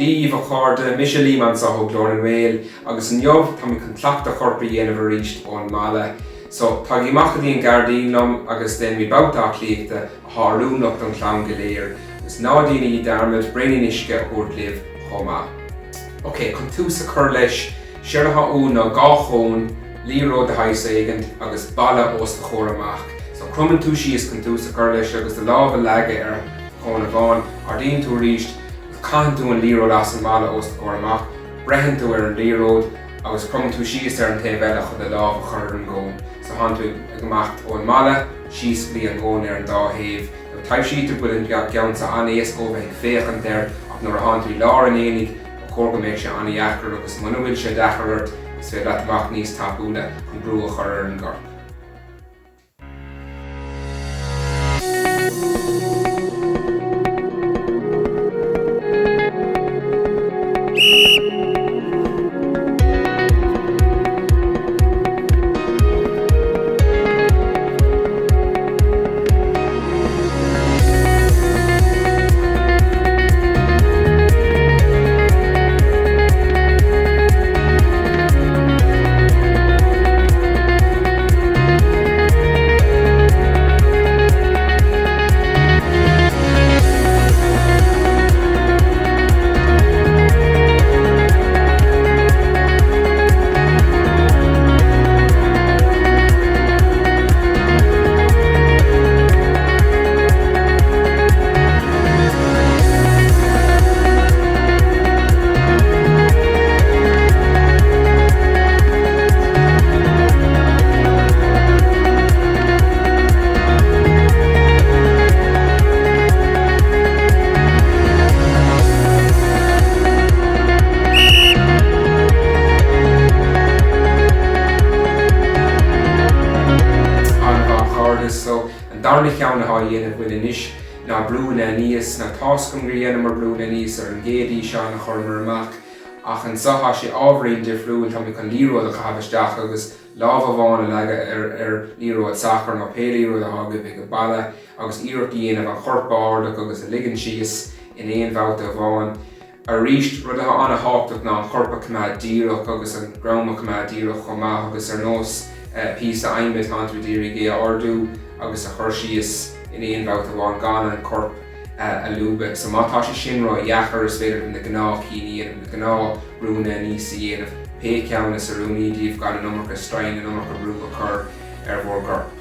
Díomh a chuirde Micheline an sa glór an Whale agus an jobh tá mi contact a chorpa dhéanamh ríist ón mala. So tá gimachchaí an Gardínlam agus den mi bauta Aclaíochta a hárúnacht an chlán go léir. Gus nádíine dermid breinin isce úr libh chomá. Ok, chun tús a chur leis seirtha ún ná gáchón líród a haise éigent agus balla os a chóir amach. So crumann tú síos chun tús a chur leis agus de lábh leige ar chun a bháin ardíonn tú ríist caitheann tú an líród as an balla os a chóir amach, breithin tú ar an líród agus crumann tú síos ar an taobh chun de lábh a chur an gcón. So han tú gemacht ón mala, síos bli an gcón ar an dáhéamh. Taibh siad bud an geansa anéas ó bheith féchan der ach nuair a han tú lár an énig a chóirgóméid se aníachar agus mana bhfuil sé decharirt is féad leat bach níos tapúla chun brú a chur ar an gcorp. So an darna cheanna há dhéanamh bhuiine níos ná brúna níos na táscom gur dhéanam mar brúna níos ar an géadaí seán a churmar amach ach an sathá sé ábhraíonn difriúil tá mi chun líród a chahabhaisteach agus lábh amháin a leige ar líród sachar nó pélíród a thugad ag go balla agus iarracht dhéanamh an chorpáardach agus a ligean síos in éon bhauta amháin. A ríist rud a anna háptach ná an chorpa cumad díreach agus an grama cumad díreach chomá agus ar nós pís a aimimid hanú díri gé ordú agus a chur síos in éon bhauta bháin gan an corp a lúbeh. So mátá sé sin rá dheachar is féidir na gná cíní an na gná rúna níos dhéanamh pe ceannas a rúnaí díobh gan an numach a strain an numach a brú a chur ar bhór corp.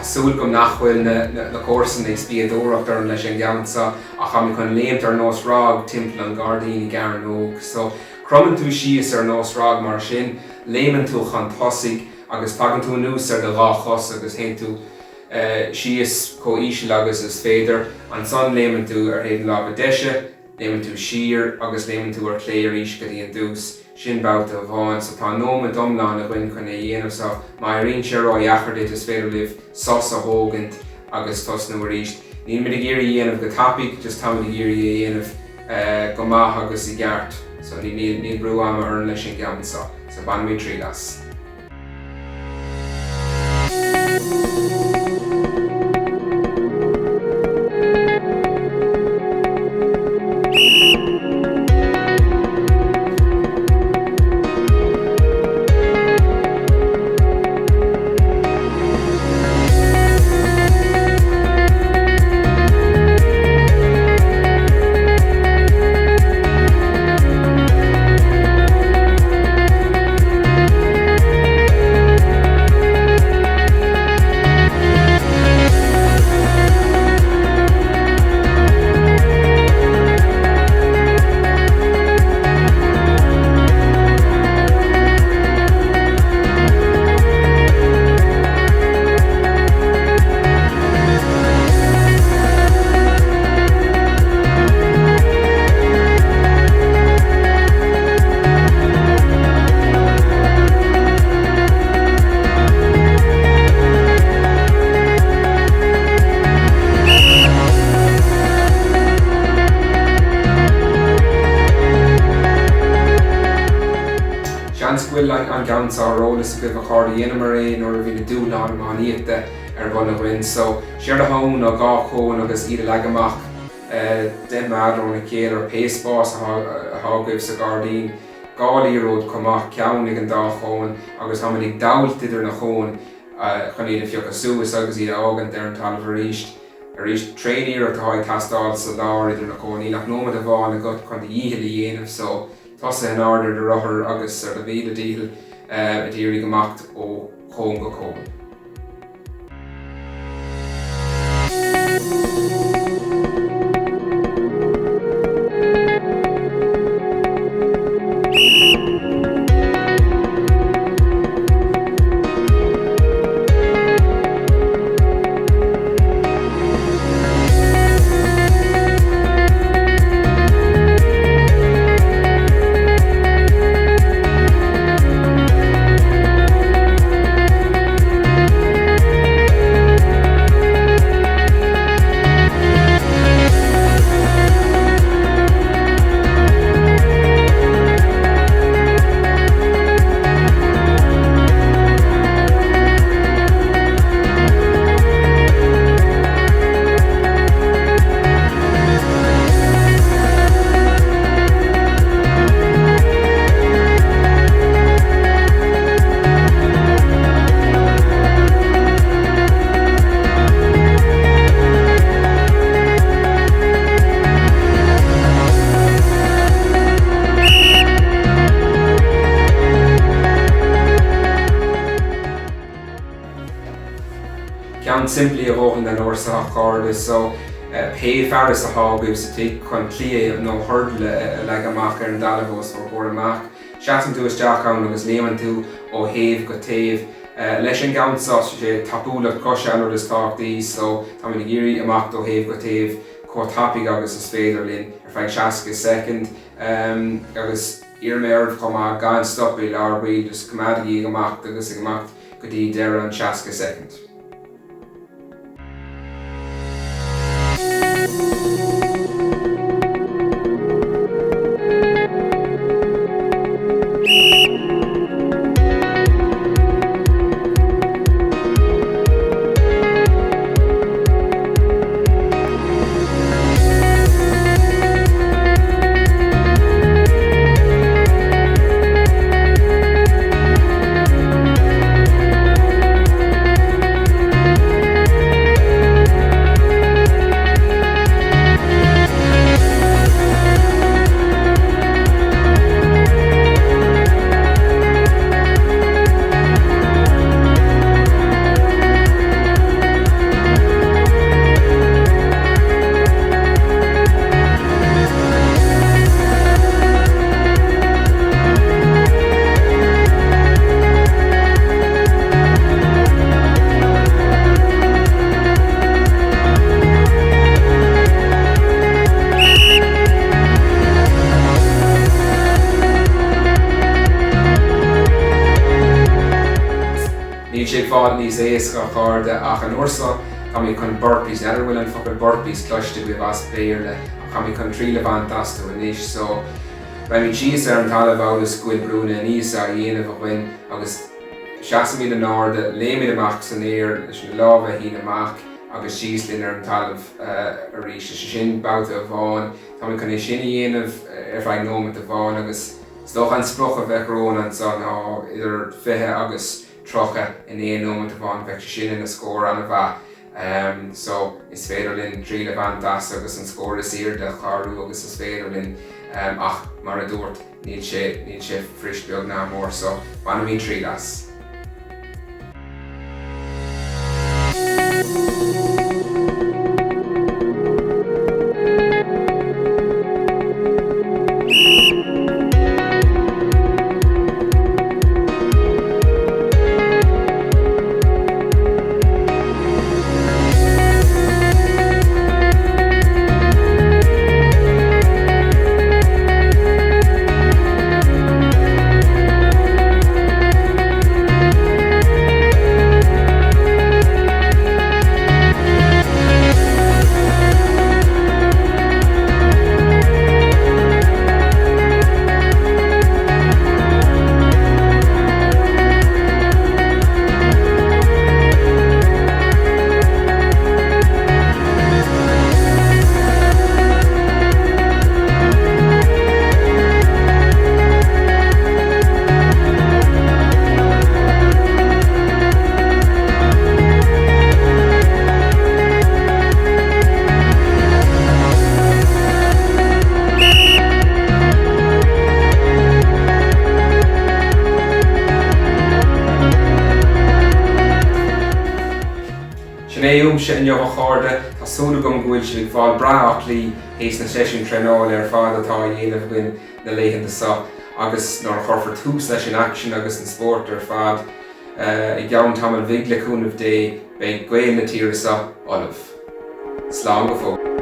Súil gom nachhfuil na córsan ag spíadóireacht ar leis an gceansa a cha mi chun léimt ar nós rág timp an Gardaí gar an óg. So crumann tú síos ar nós rág mar sin, léimann tú chun tosaigh agus pagann tú nús ar de lá chos agus hen tú síos có ísisiil agus is féidir an son léimann tú ar héad lá deise, léimann tú siar agus léimann tú ar cléir ís go dtíon dús. Sin bauta bháin sa tá nóma domláin a bhain chun é dhéanamh sa má rion sé rá dheachar is féidir libh sos a hógant agus tos nó ríist. Ní mid a géirí dhéanamh go tapig, just tá mid a géirí dhéanamh go maith agus i gceart. So ní brú am ar leis an gceansa sa ban mé trí las. seanscuil an gceansa rólas a bit a cháirí inamaréin or a bhí na dúlán máníochta buna bhain. So siar a hón ó gá chón agus iad legamach den madrón na céad ar péaspás a hágaibh sa Gardaín. Gáilíród chumach ceann ag an dá chón agus ha ag dault idir na chón chun iad a fiocha suas agus iad ágan ar an talamh a ríist tréír a táid tastáil sa láir idir na chón í nach nómad a bháin a gut chun dhíhil i dhéanamh so tosa an ardar de rothair agus ar a bhíad a díhil a ddíirí gomacht ó chón go chón. Ceann simply a bhógan den orsa a cháda so pe ferris a hágaibh sa tí chun clia nó hurdle le amach ar an dalabhós ó bhór amach. Seaachtain tú isteach ann agus léamann tú ó thaobh go taobh. Leis an gceansa sé tapúla cosseanú is táchtaí so tá ina géirí amach ó thaobh go taobh có tapig agus is féidir linn ar feadh 60 second agus iarméir chumá gan stoppaí leabhrí dus cumadaí amach agus ag amach go dtí deire an 60 second. Fád níos éasca cháda ach an orsa tá mí chun burpees neidir bhfuil an focail burpees cloiste go bh as béirle a cha mí chun tríle bhaint asú inis so ba mí tíos ar an talamh álas gcuil brúna níos a dhéanamh a bhain agus seaasa mí an áda léimiid amach san éir leis na lábha hín amach agus tíos linn ar an talamh a rís sin bouta a bháin tá mí chun é sin dhéanamh ar feadh nómad a bháin agus stoch an spruch a bheith rón an san idir fithe agus trocha in éon nómad a bháin bheith sin in na scór an a bheith. So is féidir linn tríle bhaint as agus an scór is iar de charú agus is féidir linn ach mar a dúirt níl sé fris beag ná mór so bhain mí trí as. Gníomhaíochtaí Spóirt, tá súla gom go bhfuil si ag fáil bra aclaí éis na sesiún treáil ar fád atá dhéanamh guinn na léitheanta sa, agus nar chorfar tús leis an action agus an sport ar fad. I gceann tá an bhig le cúnamh dé beidh gaol na tíre sa olamh. Slán go fóg.